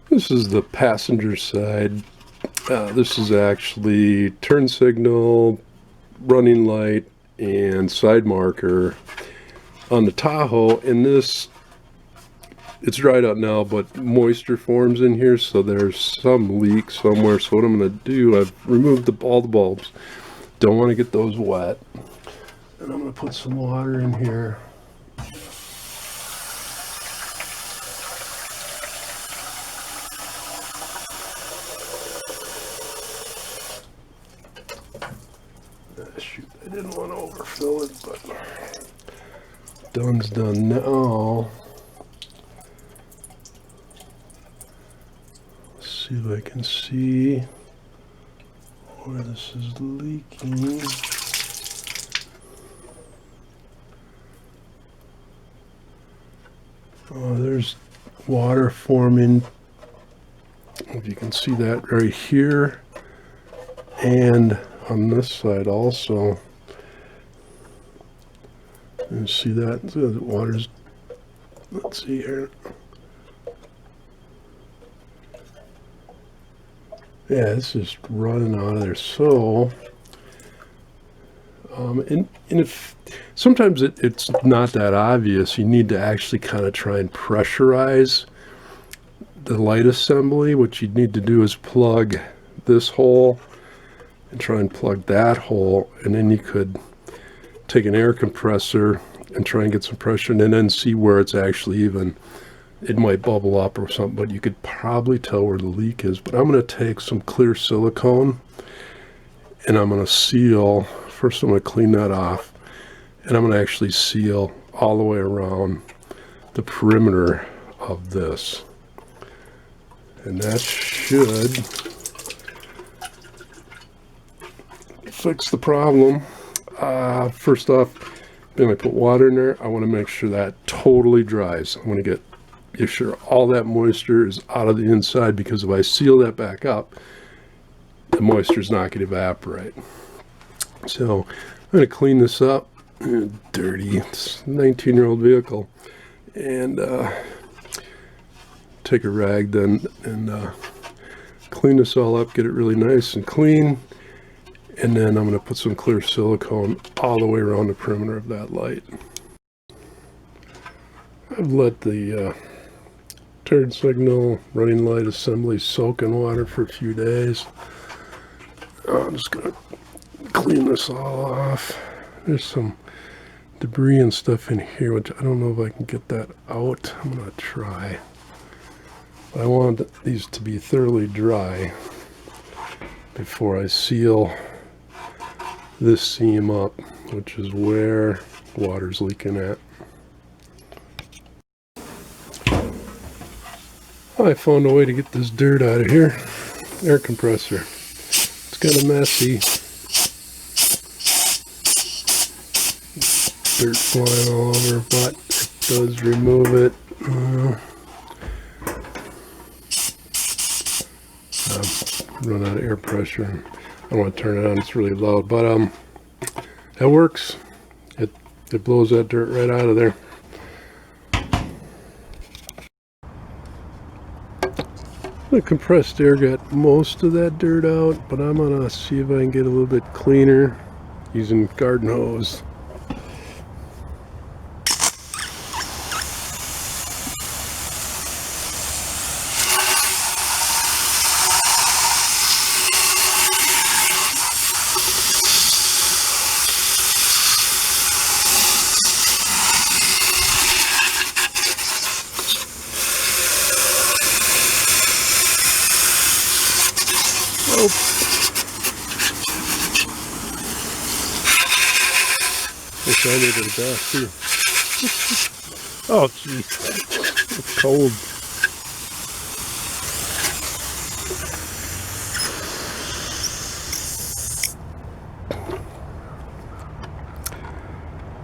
This is the passenger side. This is actually turn signal, running light, and side marker on the Tahoe. And this, it's dried out now, but moisture forms in here, so there's some leak somewhere. So what I'm going to do, I've removed all the bulbs. Don't want to get those wet. And I'm going to put some water in here. Shoot, I didn't want to overfill it, but done's done now. Let's see if I can see where this is leaking. Oh, there's water forming. If you can see that right here, and on this side also. You see that? The water's, let's see here. Yeah, it's just running out of there. So, and if sometimes it's not that obvious, you need to actually kind of try and pressurize the light assembly. What you need to do is plug this hole and try and plug that hole, and then you could take an air compressor and try and get some pressure and then see where it's actually even. It might bubble up or something, but you could probably tell where the leak is. But I'm going to take some clear silicone and I'm going to seal. First I'm going to clean that off, and I'm going to actually seal all the way around the perimeter of this, and that should fix the problem. First off, then I put water in there. I want to make sure that totally dries. I want to make sure all that moisture is out of the inside, because if I seal that back up, the moisture is not going to evaporate. So I'm going to clean this up. Dirty. It's a 19-year-old vehicle. And take a rag then and clean this all up, get it really nice and clean. And then I'm going to put some clear silicone all the way around the perimeter of that light. I've let the turn signal running light assembly soak in water for a few days. I'm just going to clean this all off. There's some debris and stuff in here, which I don't know if I can get that out. I'm going to try. But I want these to be thoroughly dry before I seal this seam up, which is where water's leaking at. I found a way to get this dirt out of here. Air compressor. It's kind of messy. Dirt flying all over, but it does remove it. Run out of air pressure. I don't want to turn it on, it's really loud, but that works. It blows that dirt right out of there. The compressed air got most of that dirt out, but I'm gonna see if I can get a little bit cleaner using garden hose. Wish I needed a bath too. Oh jeez, it's cold.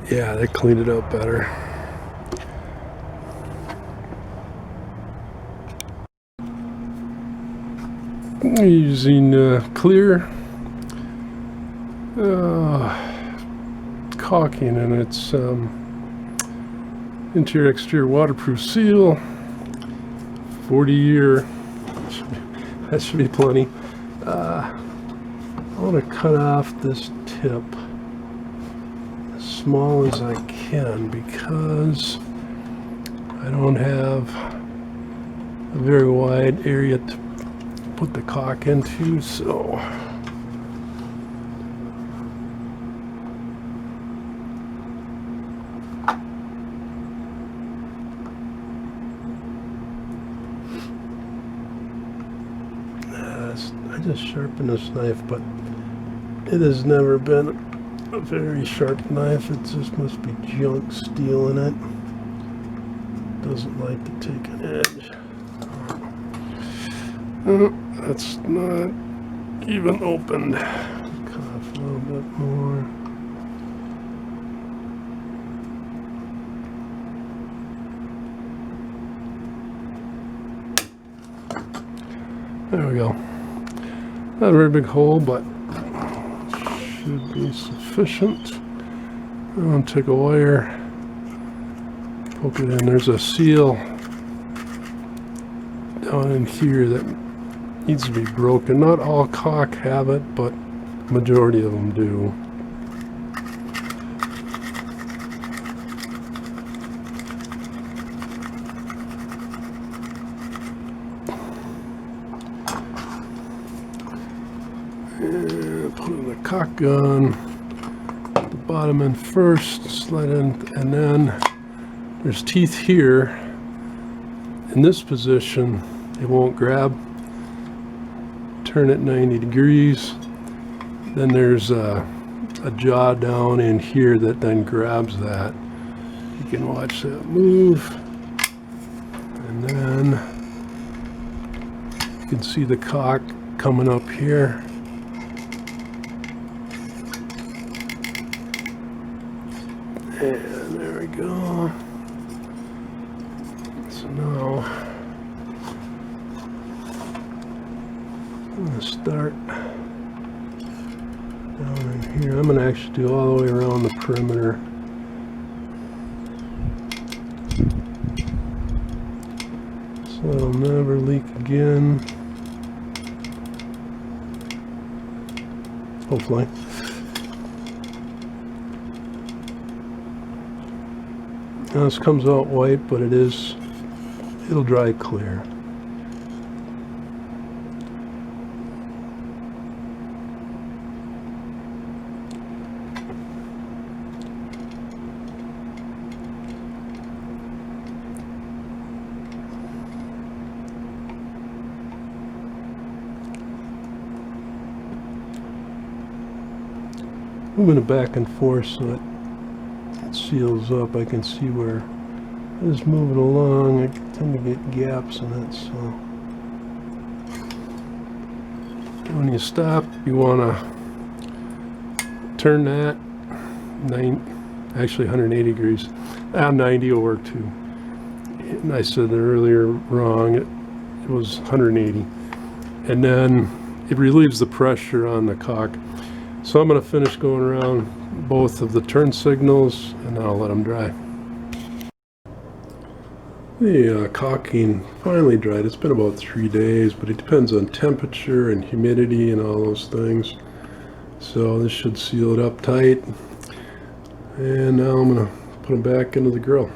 Yeah, they cleaned it up better. I'm using clear caulking, and it's interior exterior waterproof seal, 40-year That should be plenty. I want to cut off this tip as small as I can because I don't have a very wide area to put the caulk into, so I just sharpened this knife, but it has never been a very sharp knife. It just must be junk steel in it. Doesn't like to take an edge. That's not even opened. Cut off a little bit more. There we go. Not a very big hole, but should be sufficient. I'll take a wire, poke it in. There's a seal down in here that needs to be broken. Not all caulk have it, but majority of them do. And put in the caulk gun, put the bottom in first, slide in, and then there's teeth here. In this position, it won't grab. Turn it 90 degrees. Then there's a jaw down in here that then grabs that. You can watch that move. And then you can see the caulk coming up here. And there we go. So now I'm going to start down in here. I'm going to actually do all the way around the perimeter. So it'll never leak again. Hopefully. Now this comes out white, but it'll dry clear. Moving it back and forth so it seals up. I can see where it is moving along. I tend to get gaps in it, so when you stop, you want to turn that actually 180 degrees. 90 will work too. And I said that earlier wrong. It was 180, and then it relieves the pressure on the caulk. So I'm going to finish going around both of the turn signals, and then I'll let them dry. The caulking finally dried. It's been about 3 days, but it depends on temperature and humidity and all those things. So this should seal it up tight. And now I'm going to put them back into the grill.